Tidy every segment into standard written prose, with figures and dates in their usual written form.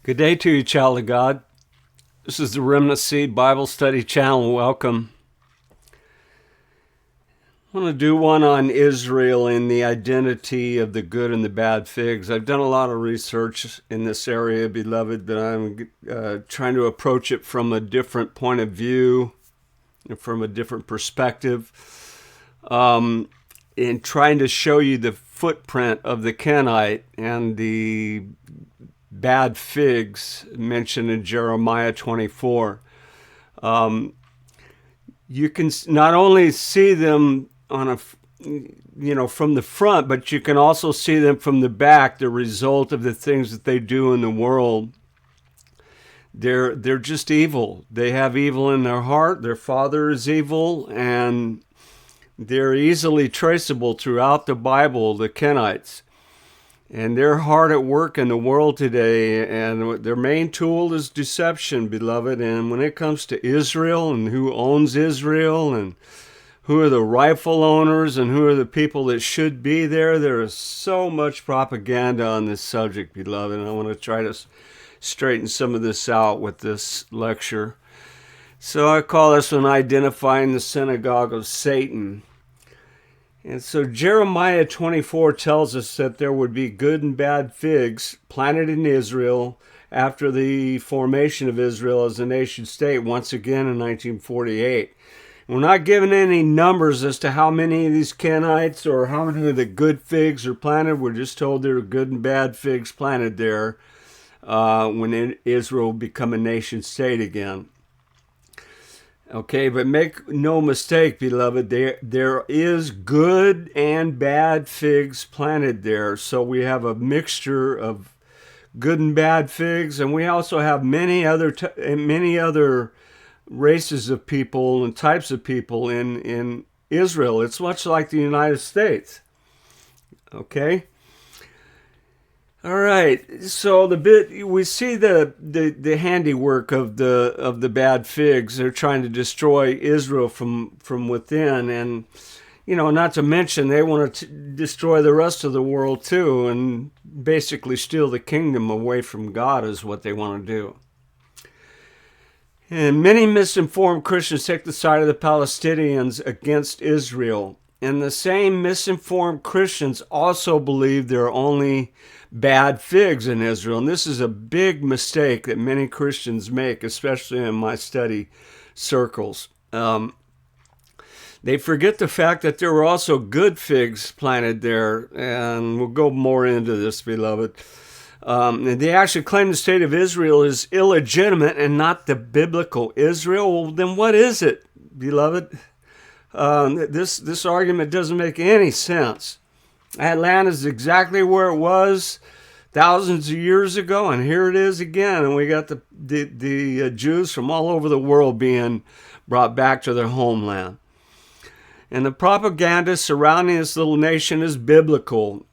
Good day to you, child of God. This is the Remnant Seed Bible Study Channel. Welcome. I want to do one on Israel and the identity of the good and the bad figs. I've done a lot of research in this area, beloved, but I'm trying to approach it from a different point of view, from a different perspective, in trying to show you the footprint of the Kenite and the bad figs mentioned in Jeremiah 24. You can not only see them on from the front, but you can also see them from the back, the result of the things that they do in the world. They're just evil. They have evil in their heart. Their father is evil, and they're easily traceable throughout the Bible, the Kenites. And they're hard at work in the world today, and their main tool is deception, beloved. And when it comes to Israel and who owns Israel and who are the rightful owners and who are the people that should be there, there is so much propaganda on this subject, beloved. And I want to try to straighten some of this out with this lecture. So I call this one Identifying the Synagogue of Satan. And so Jeremiah 24 tells us that there would be good and bad figs planted in Israel after the formation of Israel as a nation state once again in 1948. We're not given any numbers as to how many of these Kenites or how many of the good figs are planted. We're just told there are good and bad figs planted there when Israel become a nation state again. Okay, but make no mistake, beloved, there is good and bad figs planted there. So we have a mixture of good and bad figs, and we also have many other races of people and types of people in Israel. It's much like the United States. Okay? All right, so we see the handiwork of the bad figs. They're trying to destroy Israel from within, and not to mention they want to destroy the rest of the world too, and basically steal the kingdom away from God is what they want to do. And many misinformed Christians take the side of the Palestinians against Israel. And the same misinformed Christians also believe there are only bad figs in Israel. And this is a big mistake that many Christians make, especially in my study circles. They forget the fact that there were also good figs planted there. And we'll go more into this, beloved. They actually claim the state of Israel is illegitimate and not the biblical Israel. Well, then what is it, beloved? This argument doesn't make any sense. That land is exactly where it was thousands of years ago, and here it is again. And we got the Jews from all over the world being brought back to their homeland. And the propaganda surrounding this little nation is biblical,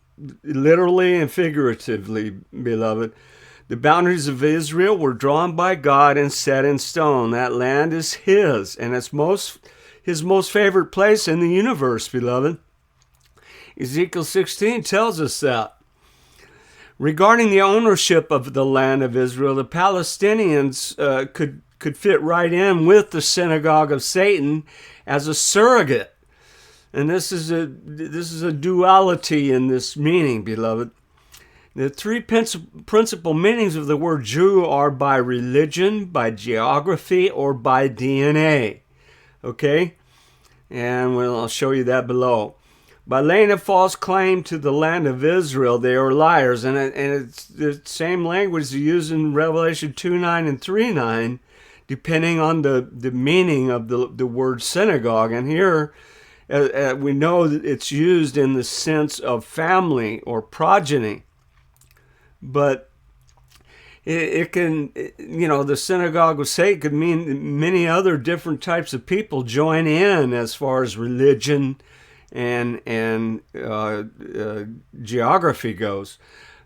literally and figuratively, beloved. The boundaries of Israel were drawn by God and set in stone. That land is His, and it's His most favorite place in the universe, beloved. Ezekiel 16 tells us that. Regarding the ownership of the land of Israel, the Palestinians could fit right in with the Synagogue of Satan as a surrogate. And this is a duality in this meaning, beloved. The three principal meanings of the word Jew are by religion, by geography, or by DNA. Okay? And I'll show you that below. By laying a false claim to the land of Israel, they are liars. And it's the same language used in Revelation 2:9 and 3:9, depending on the meaning of the word synagogue. And here, we know that it's used in the sense of family or progeny. But it can, the synagogue of Satan could mean many other different types of people join in as far as religion and geography goes.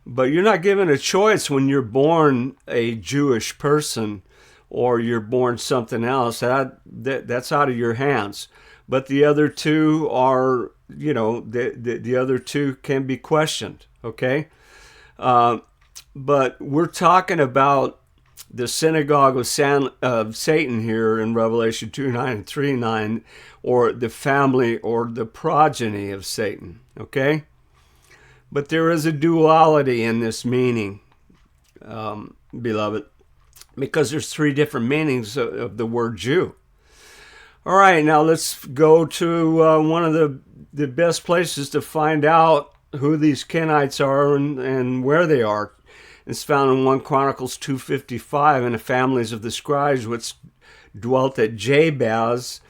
But you're not given a choice when you're born a Jewish person or you're born something else. That's out of your hands. But the other two are, the other two can be questioned, okay? But we're talking about the synagogue of Satan here in Revelation 2:9 and 3:9, or the family or the progeny of Satan, okay? But there is a duality in this meaning, beloved, because there's three different meanings of the word Jew. All right, now let's go to one of the best places to find out who these Kenites are and where they are. It's found in 1 Chronicles 2:55, and the families of the scribes which dwelt at Jabez,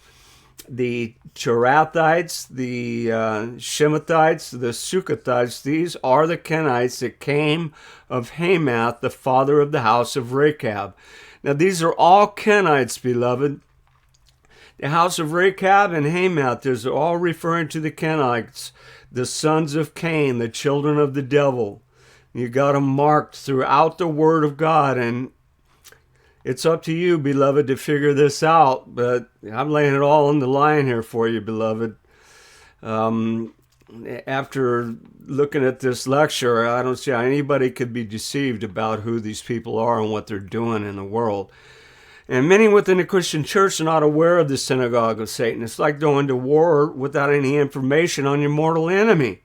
the Tirathites, the Shimeathites, the Suchathites. These are the Kenites that came of Hemath, the father of the house of Rechab. Now these are all Kenites, beloved. The house of Rechab and Hemath, these are all referring to the Kenites, the sons of Cain, the children of the devil. You got them marked throughout the Word of God, and it's up to you, beloved, to figure this out. But I'm laying it all on the line here for you, beloved. After looking at this lecture, I don't see how anybody could be deceived about who these people are and what they're doing in the world. And many within the Christian church are not aware of the synagogue of Satan. It's like going to war without any information on your mortal enemy.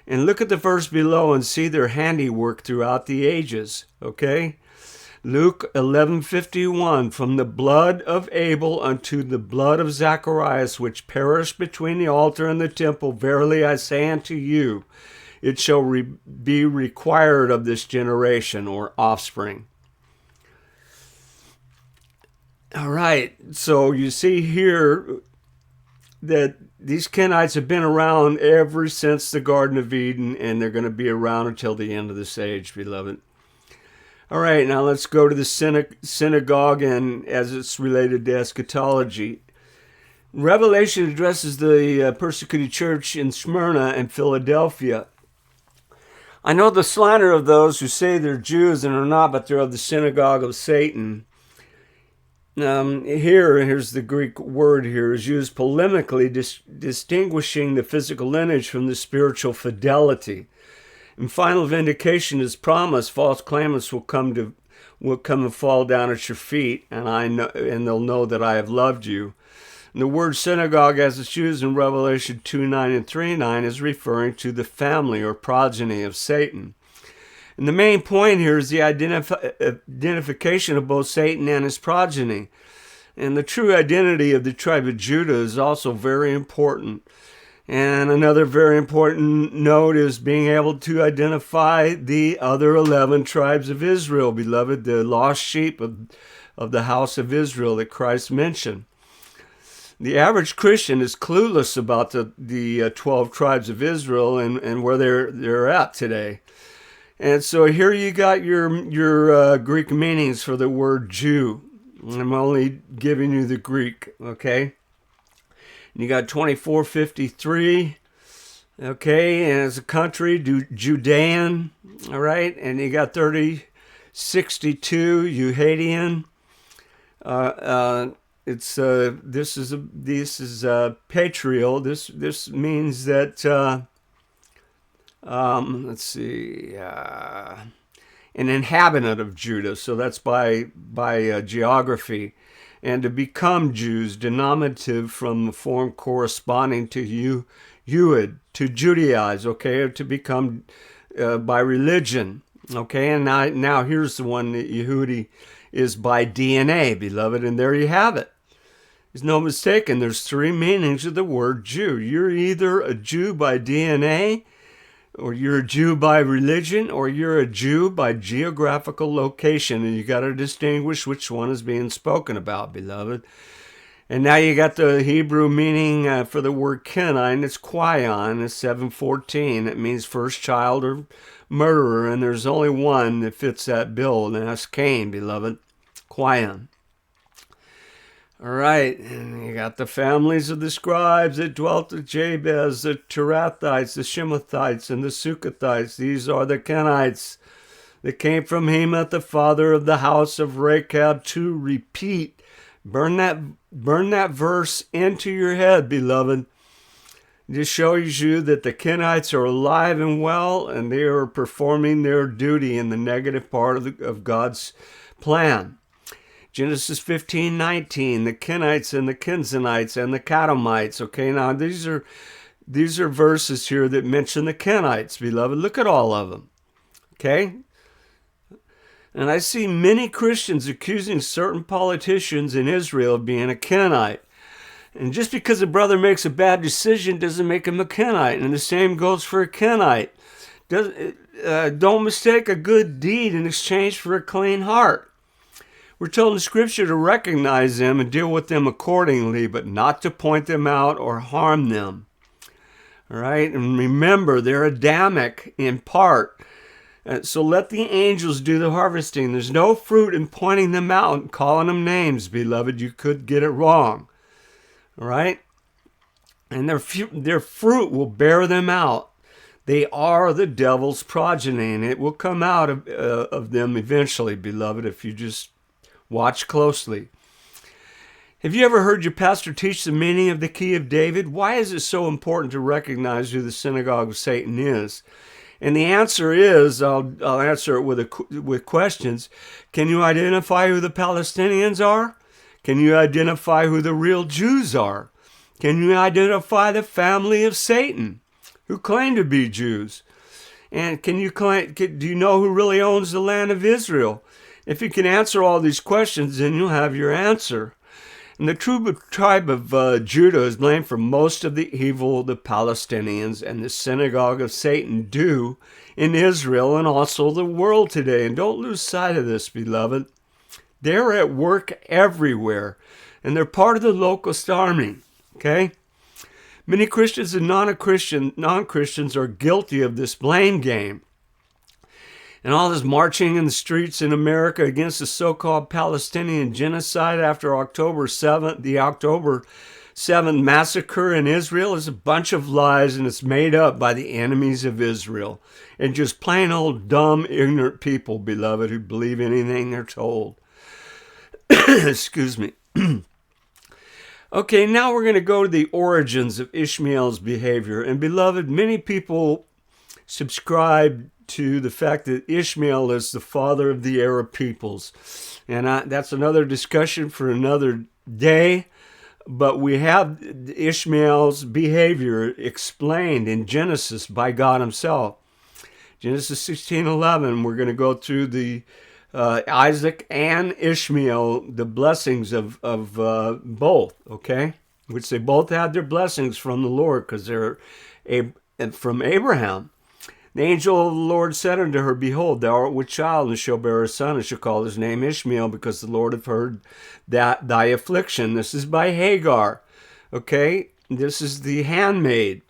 And look at the verse below and see their handiwork throughout the ages, okay? Luke 11:51, from the blood of Abel unto the blood of Zacharias, which perished between the altar and the temple, verily I say unto you, it shall be required of this generation, or offspring. All right, so you see here that these Kenites have been around ever since the Garden of Eden, and they're going to be around until the end of this age, beloved. All right, now let's go to the synagogue and as it's related to eschatology. Revelation addresses the persecuted church in Smyrna and Philadelphia. I know the slander of those who say they're Jews and are not, but they're of the synagogue of Satan. Here's the Greek word here, is used polemically, distinguishing the physical lineage from the spiritual fidelity. In final vindication is promised, false claimants will come and fall down at your feet, and they'll know that I have loved you. And the word synagogue, as it's used in Revelation 2:9 and 3:9, is referring to the family or progeny of Satan. And the main point here is the identification of both Satan and his progeny. And the true identity of the tribe of Judah is also very important. And another very important note is being able to identify the other 11 tribes of Israel, beloved, the lost sheep of the house of Israel that Christ mentioned. The average Christian is clueless about the 12 tribes of Israel and where they're at today. And so here you got your Greek meanings for the word Jew. I'm only giving you the Greek, okay? And you got 2453, okay? And as a country, Judean, all right? And you got 3062, Euhadian. This is patrial. This means that. Let's see, an inhabitant of Judah, so that's by geography. And to become Jews, denominative from the form corresponding to Yehud, to Judaize, okay, or to become by religion, okay. And now here's the one that Yehudi is by DNA, beloved, and there you have it. There's no mistaking. There's three meanings of the word Jew. You're either a Jew by DNA, or you're a Jew by religion, or you're a Jew by geographical location, and you got to distinguish which one is being spoken about, beloved. And now you got the Hebrew meaning for the word Kenite, it's Quion, it's 714. It means first child or murderer, and there's only one that fits that bill, and that's Cain, beloved, Quion. All right, and you got the families of the scribes that dwelt at Jabez, the Tirathites, the Shimeathites, and the Suchathites. These are the Kenites that came from Hemath, the father of the house of Rechab. To repeat, burn that verse into your head, beloved. This shows you that the Kenites are alive and well, and they are performing their duty in the negative part of God's plan. Genesis 15:19, the Kenites and the Kenites and the Kadmonites. Okay, now these are verses here that mention the Kenites, beloved. Look at all of them. Okay? And I see many Christians accusing certain politicians in Israel of being a Kenite. And just because a brother makes a bad decision doesn't make him a Kenite. And the same goes for a Kenite. Don't mistake a good deed in exchange for a clean heart. We're told in Scripture to recognize them and deal with them accordingly, but not to point them out or harm them. All right? And remember, they're Adamic in part. So let the angels do the harvesting. There's no fruit in pointing them out and calling them names, beloved. You could get it wrong. All right? And their fruit will bear them out. They are the devil's progeny, and it will come out of them eventually, beloved, if you just watch closely. Have you ever heard your pastor teach the meaning of the key of David? Why is it so important to recognize who the Synagogue of Satan is? And the answer is, I'll answer it with questions. Can you identify who the Palestinians are? Can you identify who the real Jews are? Can you identify the family of Satan, who claim to be Jews? And do you know who really owns the land of Israel? If you can answer all these questions, then you'll have your answer. And the true tribe of Judah is blamed for most of the evil the Palestinians and the synagogue of Satan do in Israel and also the world today. And don't lose sight of this, beloved. They're at work everywhere, and they're part of the locust army, okay? Many Christians and non-Christians are guilty of this blame game. And all this marching in the streets in America against the so-called Palestinian genocide after October 7th, the October 7th massacre in Israel is a bunch of lies, and it's made up by the enemies of Israel. And just plain old dumb, ignorant people, beloved, who believe anything they're told. Excuse me. Okay, now we're going to go to the origins of Ishmael's behavior. And beloved, many people subscribe to the fact that Ishmael is the father of the Arab peoples. And that's another discussion for another day. But we have Ishmael's behavior explained in Genesis by God himself. Genesis 16:11, we're going to go through the Isaac and Ishmael, the blessings of both, okay? Which they both had their blessings from the Lord because they're from Abraham. The angel of the Lord said unto her, Behold, thou art with child, and shall bear a son, and shall call his name Ishmael, because the Lord hath heard that thy affliction. This is by Hagar, okay? This is the handmaid,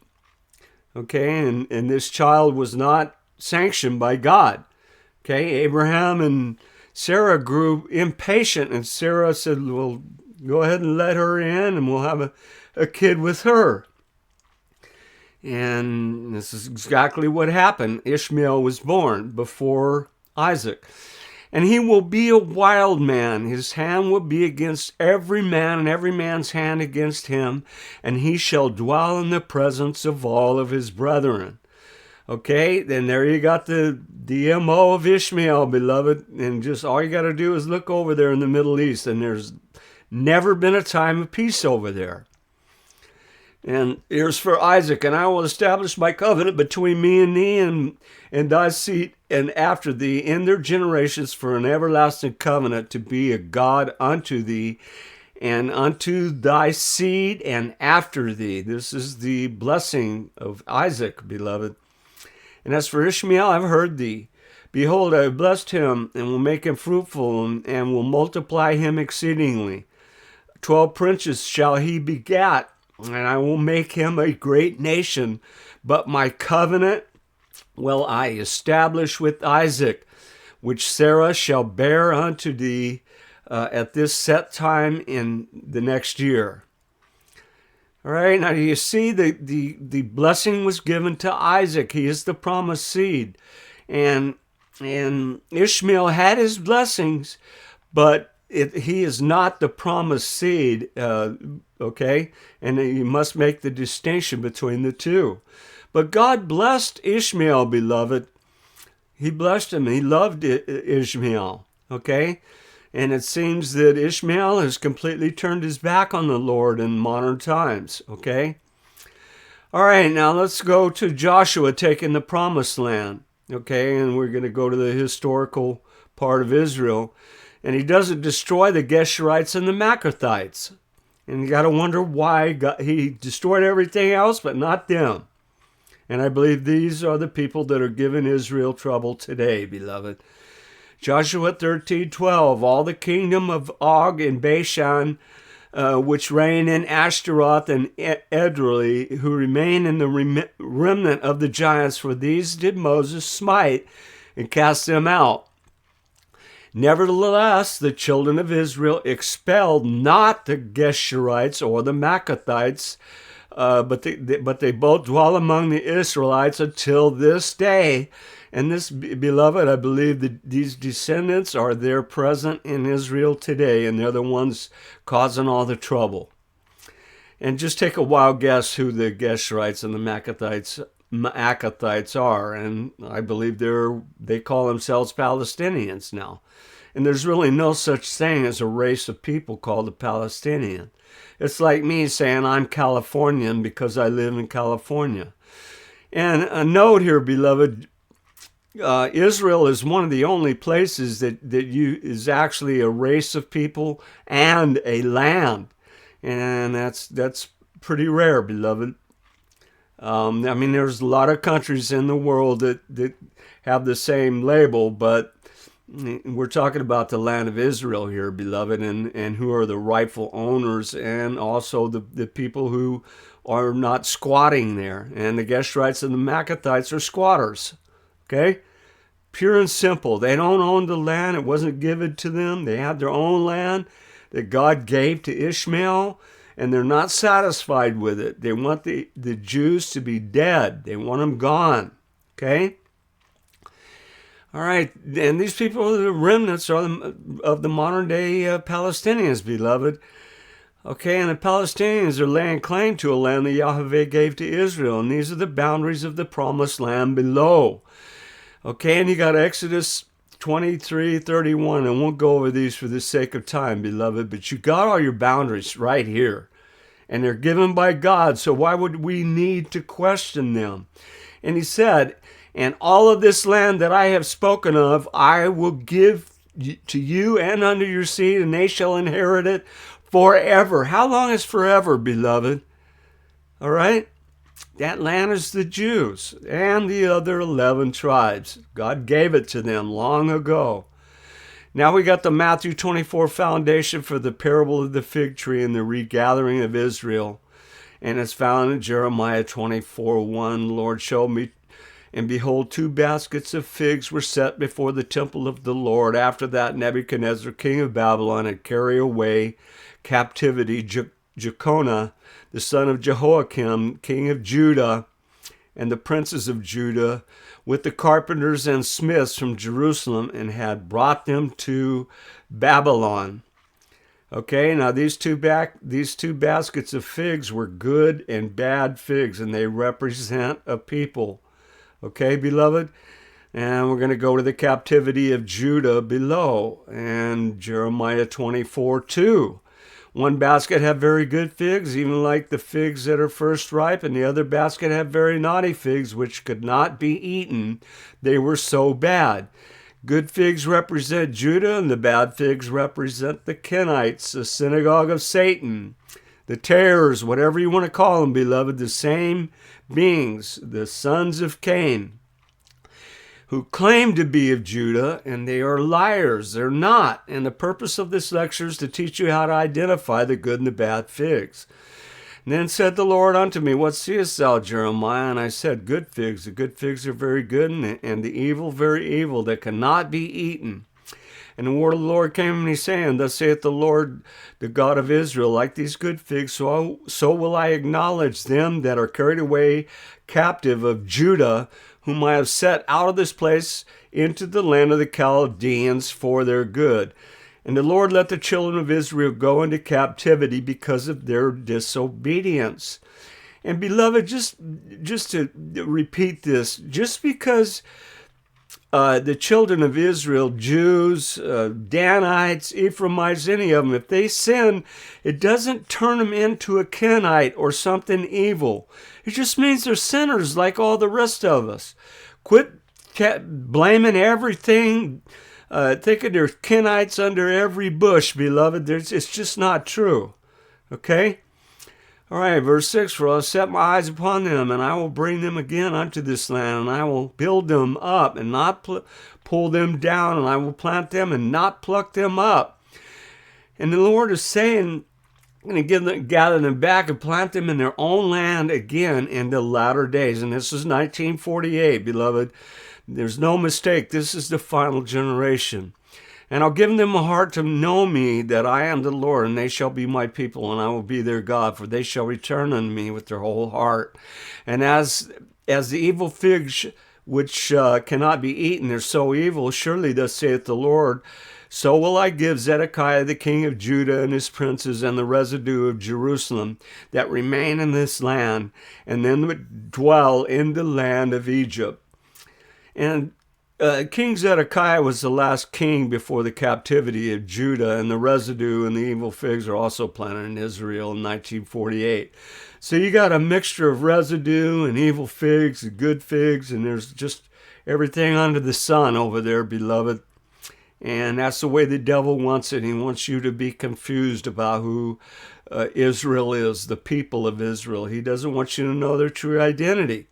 okay? And this child was not sanctioned by God, okay? Abraham and Sarah grew impatient, and Sarah said, well, go ahead and let her in, and we'll have a kid with her. And this is exactly what happened. Ishmael was born before Isaac. And he will be a wild man. His hand will be against every man, and every man's hand against him. And he shall dwell in the presence of all of his brethren. Okay, then there you got the MO of Ishmael, beloved. And just all you got to do is look over there in the Middle East. And there's never been a time of peace over there. And here's for Isaac, and I will establish my covenant between me and thee and thy seed and after thee in their generations for an everlasting covenant to be a God unto thee and unto thy seed and after thee. This is the blessing of Isaac, beloved. And as for Ishmael, I've heard thee. Behold, I have blessed him and will make him fruitful and will multiply him exceedingly. 12 princes shall he begat. And I will make him a great nation, but my covenant will I establish with Isaac, which Sarah shall bear unto thee at this set time in the next year. All right, now you see the blessing was given to Isaac. He is the promised seed. And Ishmael had his blessings, but he is not the promised seed, okay? And you must make the distinction between the two. But God blessed Ishmael, beloved. He blessed him. He loved Ishmael, okay? And it seems that Ishmael has completely turned his back on the Lord in modern times, okay? All right, now let's go to Joshua taking the promised land, okay? And we're going to go to the historical part of Israel. And he doesn't destroy the Geshurites and the Machathites. And you got to wonder why he destroyed everything else, but not them. And I believe these are the people that are giving Israel trouble today, beloved. Joshua 13:12, all the kingdom of Og and Bashan, which reign in Ashtaroth and Edrei, who remain in the remnant of the giants, for these did Moses smite and cast them out. Nevertheless, the children of Israel expelled not the Geshurites or the Machathites, but they both dwell among the Israelites until this day. And this, beloved, I believe that these descendants are there present in Israel today, and they're the ones causing all the trouble. And just take a wild guess who the Geshurites and the Machathites are, and I believe they call themselves Palestinians now. And there's really no such thing as a race of people called a Palestinian. It's like me saying I'm Californian because I live in California. And a note here, beloved, Israel is one of the only places that is actually a race of people and a land. And that's pretty rare, beloved. I mean, there's a lot of countries in the world that have the same label, but we're talking about the land of Israel here, beloved, and who are the rightful owners, and also the people who are not squatting there. And the Geshurites and the Machathites are squatters, okay? Pure and simple. They don't own the land. It wasn't given to them. They have their own land that God gave to Ishmael, and they're not satisfied with it. They want the Jews to be dead. They want them gone, okay? All right, and these people are the remnants of the modern-day Palestinians, beloved. Okay, and the Palestinians are laying claim to a land that Yahweh gave to Israel, and these are the boundaries of the promised land below. Okay, and you got Exodus 23:31, and won't go over these for the sake of time, beloved, but you got all your boundaries right here, and they're given by God, so why would we need to question them? And he said, and all of this land that I have spoken of, I will give to you and unto your seed, and they shall inherit it forever. How long is forever, beloved? All right? That land is the Jews and the other 11 tribes. God gave it to them long ago. Now we got the Matthew 24 foundation for the parable of the fig tree and the regathering of Israel. And it's found in Jeremiah 24:1. The Lord showed me, and behold, 2 baskets of figs were set before the temple of the Lord. After that, Nebuchadnezzar, king of Babylon, had carried away captivity Jeconiah, the son of Jehoiakim, king of Judah, and the princes of Judah, with the carpenters and smiths from Jerusalem, and had brought them to Babylon. Okay, now these two baskets of figs were good and bad figs, and they represent a people. Okay, beloved? And we're going to go to the captivity of Judah below, and Jeremiah 24:2. One basket had very good figs, even like the figs that are first ripe, and the other basket had very naughty figs, which could not be eaten. They were so bad. Good figs represent Judah, and the bad figs represent the Kenites, the Synagogue of Satan, the tares, whatever you want to call them, beloved, the same beings, the sons of Cain, who claim to be of Judah, and they are liars. They're not. And the purpose of this lecture is to teach you how to identify the good and the bad figs. And then said the Lord unto me, what seest thou, Jeremiah? And I said, good figs. The good figs are very good, and the evil very evil, that cannot be eaten. And the word of the Lord came to me, saying, thus saith the Lord, the God of Israel, like these good figs, so will I acknowledge them that are carried away captive of Judah, whom I have set out of this place into the land of the Chaldeans for their good. And the Lord let the children of Israel go into captivity because of their disobedience. And beloved, just to repeat this, just because the children of Israel, Jews, Danites, Ephraimites, any of them, if they sin, it doesn't turn them into a Kenite or something evil. It just means they're sinners like all the rest of us. Quit blaming everything, thinking there's Kenites under every bush, beloved. It's just not true. Okay? All right, verse 6, for I will set my eyes upon them, and I will bring them again unto this land, and I will build them up, and not pull them down, and I will plant them, and not pluck them up. And the Lord is saying, I'm going to gather them back and plant them in their own land again in the latter days. And this is 1948, beloved. There's no mistake. This is the final generation. And I'll give them a heart to know me, that I am the Lord, and they shall be my people, and I will be their God, for they shall return unto me with their whole heart. And as the evil figs which cannot be eaten, they're so evil, surely thus saith the Lord, so will I give Zedekiah the king of Judah and his princes and the residue of Jerusalem that remain in this land, and then would dwell in the land of Egypt. And King Zedekiah was the last king before the captivity of Judah, and the residue and the evil figs are also planted in Israel in 1948. So you got a mixture of residue and evil figs and good figs, and there's just everything under the sun over there, beloved. And that's the way the devil wants it. He wants you to be confused about who Israel is, the people of Israel. He doesn't want you to know their true identity.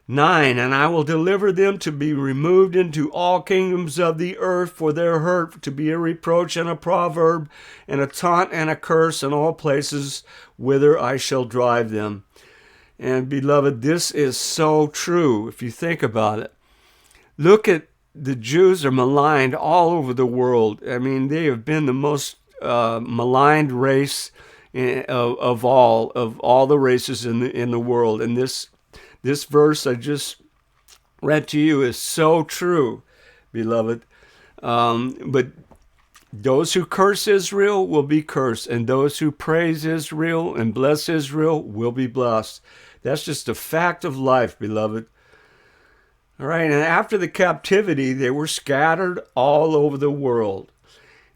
9, and I will deliver them to be removed into all kingdoms of the earth for their hurt, to be a reproach and a proverb, and a taunt and a curse in all places whither I shall drive them. And beloved, this is so true if you think about it. Look at the Jews are maligned all over the world. I mean, they have been the most maligned race of all the races in the world. And this verse I just read to you is so true, beloved. But those who curse Israel will be cursed, and those who praise Israel and bless Israel will be blessed. That's just a fact of life, beloved. All right, and after the captivity, they were scattered all over the world.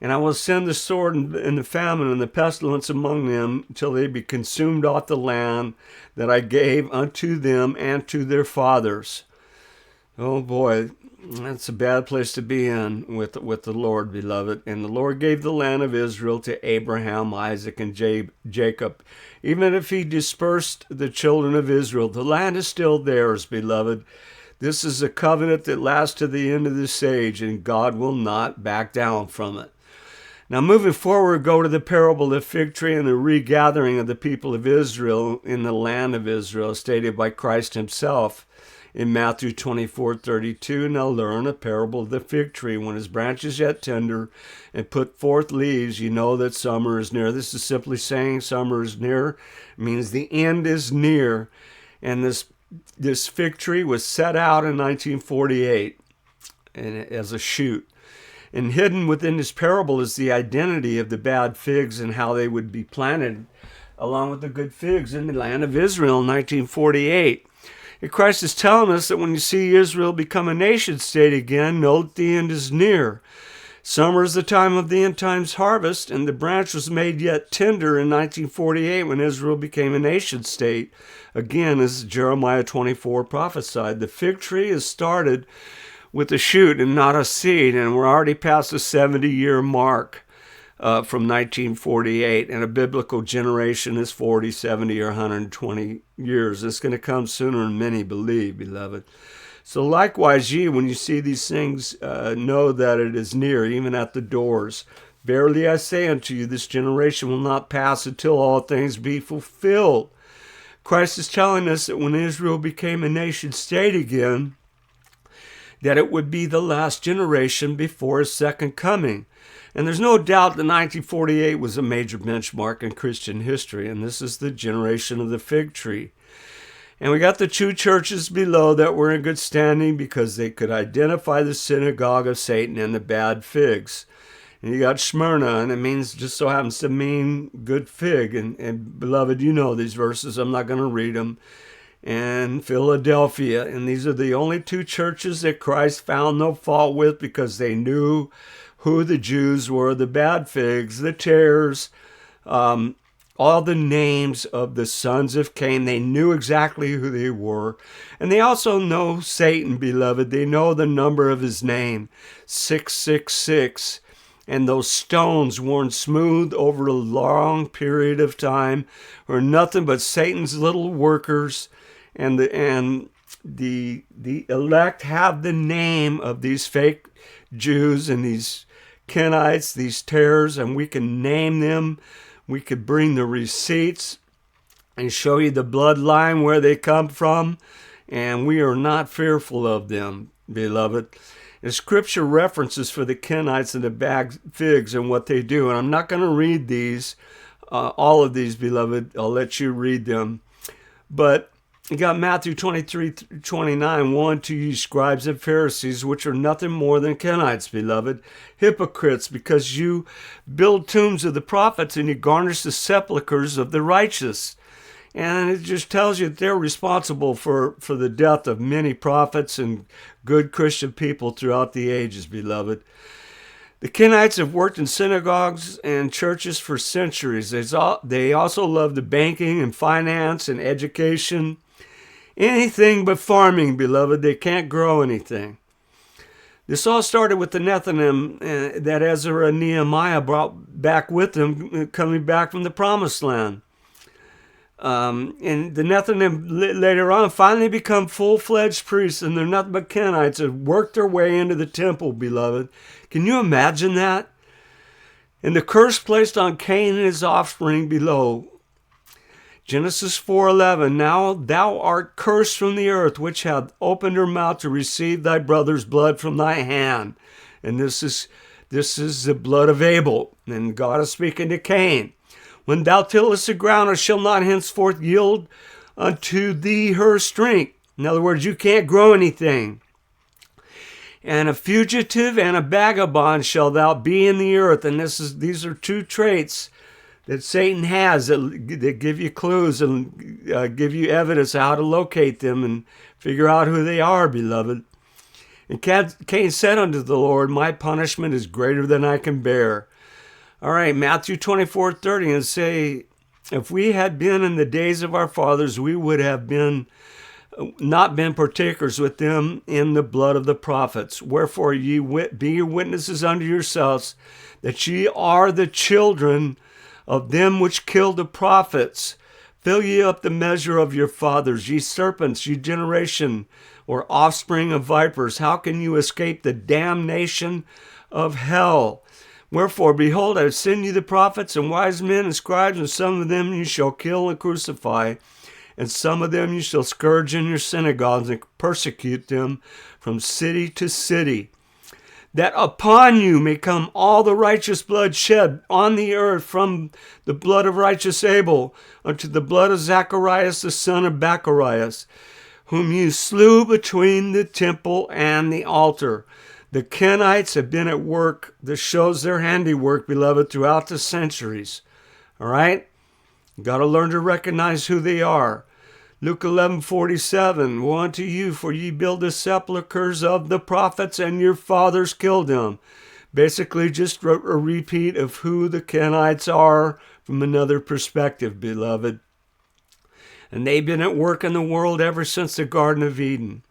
And I will send the sword and the famine and the pestilence among them until they be consumed off the land that I gave unto them and to their fathers. Oh boy, that's a bad place to be in with the Lord, beloved. And the Lord gave the land of Israel to Abraham, Isaac, and Jacob. Even if he dispersed the children of Israel, the land is still theirs, beloved. This is a covenant that lasts to the end of this age, and God will not back down from it. Now, moving forward, go to the parable of the fig tree and the regathering of the people of Israel in the land of Israel, stated by Christ himself in Matthew 24:32. Now learn a parable of the fig tree. When his branch is yet tender and put forth leaves, you know that summer is near. This is simply saying summer is near. It means the end is near. And this fig tree was set out in 1948 as a shoot. And hidden within this parable is the identity of the bad figs and how they would be planted along with the good figs in the land of Israel in 1948. And Christ is telling us that when you see Israel become a nation state again, know that the end is near. Summer is the time of the end times harvest, and the branch was made yet tender in 1948 when Israel became a nation state. Again, as Jeremiah 24 prophesied, the fig tree is started with a shoot and not a seed, and we're already past the 70-year mark from 1948, and a biblical generation is 40, 70, or 120 years. It's going to come sooner than many believe, beloved. So likewise, ye, when you see these things, know that it is near, even at the doors. Verily I say unto you, this generation will not pass until all things be fulfilled. Christ is telling us that when Israel became a nation state again, that it would be the last generation before his second coming. And there's no doubt that 1948 was a major benchmark in Christian history, and this is the generation of the fig tree. And we got the two churches below that were in good standing because they could identify the synagogue of Satan and the bad figs. And you got Smyrna, and it means, just so happens to mean good fig. And beloved, you know these verses. I'm not going to read them. And Philadelphia. And these are the only two churches that Christ found no fault with, because they knew who the Jews were, the bad figs, the tares, all the names of the sons of Cain. They knew exactly who they were. And they also know Satan, beloved. They know the number of his name, 666. And those stones worn smooth over a long period of time are nothing but Satan's little workers. And the elect have the name of these fake Jews and these Kenites, these tares, and we can name them. We could bring the receipts and show you the bloodline where they come from, and we are not fearful of them, beloved. And Scripture references for the Kenites and the bad figs and what they do, and I'm not going to read these, all of these, beloved. I'll let you read them. But you got Matthew 23:29, "Woe unto you, scribes and Pharisees, which are nothing more than Kenites, beloved, hypocrites, because you build tombs of the prophets and you garnish the sepulchres of the righteous." And it just tells you that they're responsible for the death of many prophets and good Christian people throughout the ages, beloved. The Kenites have worked in synagogues and churches for centuries. They also love the banking and finance and education. Anything but farming, beloved. They can't grow anything. This all started with the Nethinim that Ezra and Nehemiah brought back with them, coming back from the Promised Land. And the Nethinim later on finally become full-fledged priests, and they're nothing but Kenites that worked their way into the temple, beloved. Can you imagine that? And the curse placed on Cain and his offspring below. Genesis 4:11, "Now thou art cursed from the earth, which hath opened her mouth to receive thy brother's blood from thy hand." And this is the blood of Abel. And God is speaking to Cain. "When thou tillest the ground, it shall not henceforth yield unto thee her strength." In other words, you can't grow anything. "And a fugitive and a vagabond shall thou be in the earth." And these are two traits that Satan has that give you clues and give you evidence how to locate them and figure out who they are, beloved. "And Cain said unto the Lord, My punishment is greater than I can bear." All right, Matthew 24:30, "And say, if we had been in the days of our fathers, we would have not been partakers with them in the blood of the prophets. Wherefore ye be your witnesses unto yourselves, that ye are the children of them which killed the prophets. Fill ye up the measure of your fathers, ye serpents, ye generation, or offspring of vipers. How can you escape the damnation of hell? Wherefore, behold, I send you the prophets and wise men and scribes, and some of them you shall kill and crucify, and some of them you shall scourge in your synagogues and persecute them from city to city, that upon you may come all the righteous blood shed on the earth, from the blood of righteous Abel unto the blood of Zacharias the son of Bacharias, whom you slew between the temple and the altar." The Kenites have been at work that shows their handiwork, beloved, throughout the centuries. All right? You got to learn to recognize who they are. Luke 11:47, "Woe unto you, for ye build the sepulchres of the prophets, and your fathers killed them." Basically, just a repeat of who the Kenites are from another perspective, beloved. And they've been at work in the world ever since the Garden of Eden.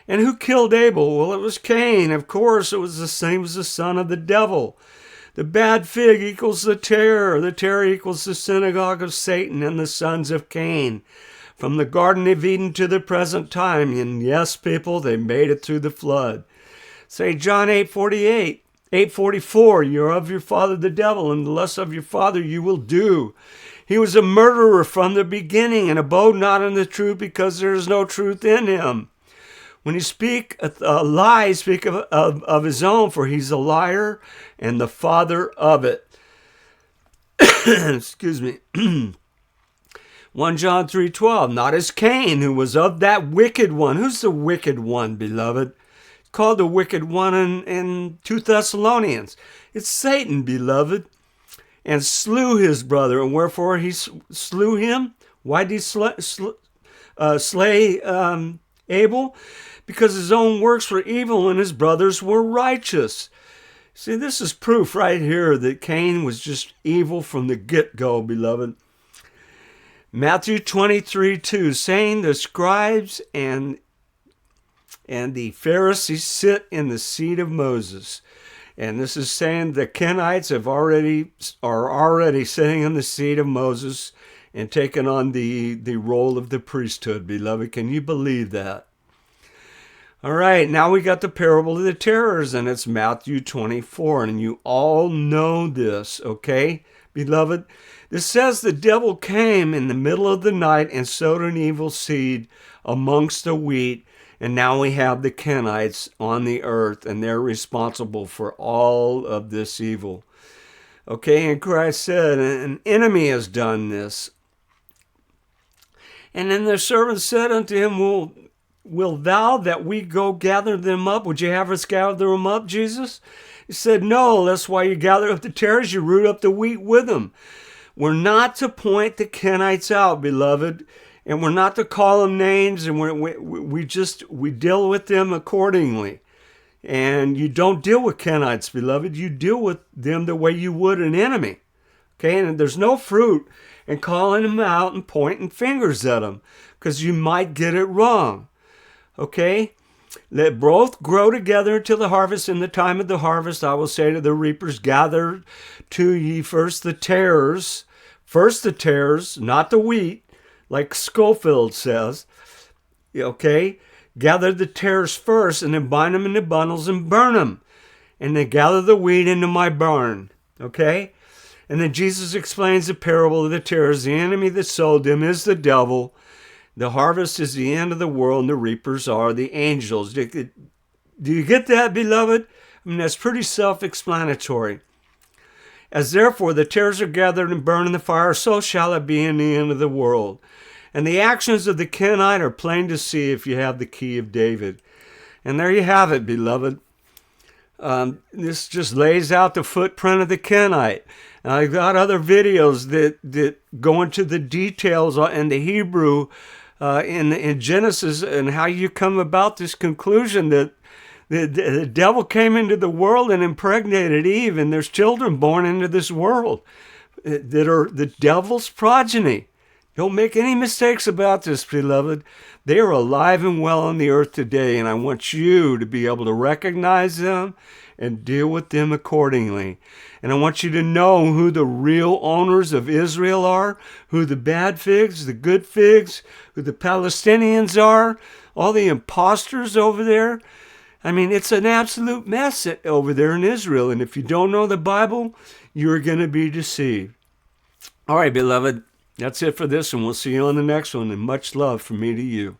And who killed Abel? Well, it was Cain. Of course, it was the same as the son of the devil. The bad fig equals the tare. The tare equals the synagogue of Satan and the sons of Cain. From the Garden of Eden to the present time. And yes, people, they made it through the flood. Say John 8:48, 8:44, "You're of your father the devil, and the lusts of your father you will do. He was a murderer from the beginning, and abode not in the truth, because there is no truth in him. When he speak a lie, speak of his own, for he's a liar and the father of it." Excuse me. 1 John 3:12, "Not as Cain, who was of that wicked one." Who's the wicked one, beloved? called the wicked one in 2 Thessalonians. It's Satan, beloved, and slew his brother. And wherefore he slew him? Why did he slay Abel? Because his own works were evil and his brothers were righteous. See, this is proof right here that Cain was just evil from the get-go, beloved. Matthew 23:2, saying the scribes and the Pharisees sit in the seat of Moses. And this is saying the Kenites are already sitting in the seat of Moses and taking on the role of the priesthood, beloved. Can you believe that? All right, now we got the parable of the terrors, and it's Matthew 24, and you all know this, okay, beloved? This says the devil came in the middle of the night and sowed an evil seed amongst the wheat, and now we have the Kenites on the earth, and they're responsible for all of this evil. Okay, and Christ said, an enemy has done this. And then the servant said unto him, Will thou that we go gather them up? Would you have us gather them up, Jesus? He said, no, that's why you gather up the tares, you root up the wheat with them. We're not to point the Kenites out, beloved, and we're not to call them names, and we deal with them accordingly. And you don't deal with Kenites, beloved. You deal with them the way you would an enemy. Okay, and there's no fruit in calling them out and pointing fingers at them, because you might get it wrong. Okay, let both grow together until the harvest. In the time of the harvest, I will say to the reapers, gather to ye first the tares, not the wheat, like Schofield says. Okay, gather the tares first, and then bind them into bundles and burn them, and then gather the wheat into my barn. Okay, and then Jesus explains the parable of the tares. The enemy that sowed them is the devil. The harvest is the end of the world, and the reapers are the angels. Do you get that, beloved? I mean, that's pretty self-explanatory. As therefore the tares are gathered and burned in the fire, so shall it be in the end of the world. And the actions of the Kenite are plain to see if you have the key of David. And there you have it, beloved. This just lays out the footprint of the Kenite. And I've got other videos that go into the details in the Hebrew in Genesis, and how you come about this conclusion that the devil came into the world and impregnated Eve, and there's children born into this world that are the devil's progeny. Don't make any mistakes about this, beloved. They are alive and well on the earth today, and I want you to be able to recognize them and deal with them accordingly. And I want you to know who the real owners of Israel are, who the bad figs, the good figs, who the Palestinians are, all the imposters over there. I mean, it's an absolute mess over there in Israel. And if you don't know the Bible, you're going to be deceived. All right, beloved, that's it for this, and we'll see you on the next one. And much love from me to you.